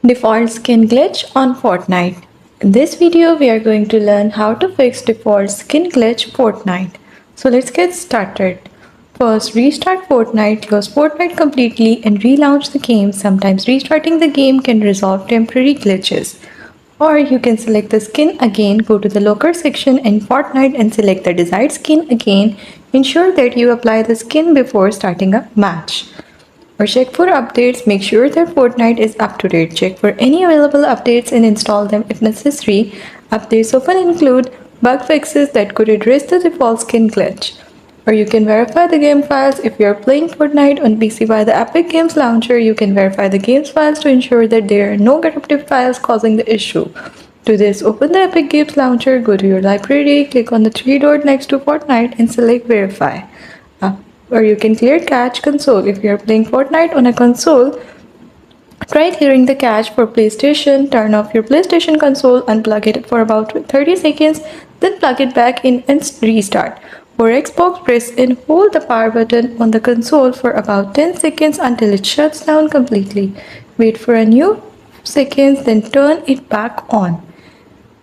Default skin glitch on Fortnite. In this video, we are going to learn how to fix default skin glitch Fortnite. So let's get started. First, restart Fortnite, close Fortnite completely and relaunch the game. Sometimes restarting the game can resolve temporary glitches. Or you can select the skin again, go to the locker section in Fortnite and select the desired skin again. Ensure that you apply the skin before starting a match. Or check for updates, make sure that Fortnite is up to date. Check for any available updates and install them if necessary. Updates often include bug fixes that could address the default skin glitch. Or you can verify the game files. If you are playing Fortnite on PC via the Epic Games Launcher, you can verify the game's files to ensure that there are no corruptive files causing the issue. To this, open the Epic Games Launcher, go to your library, click on the three dot next to Fortnite and select Verify. Or you can clear cache console. If you are playing Fortnite on a console, try clearing the cache for PlayStation. Turn off your PlayStation console, unplug it for about 30 seconds, then plug it back in and restart. For Xbox, press and hold the power button on the console for about 10 seconds until it shuts down completely. Wait for a new seconds, then turn it back on.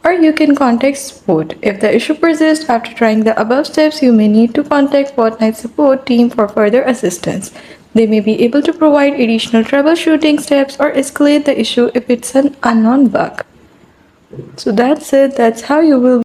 Or you can contact support. If the issue persists after trying the above steps, you may need to contact Fortnite support team for further assistance. They may be able to provide additional troubleshooting steps or escalate the issue if it's an unknown bug. So that's it. That's how you will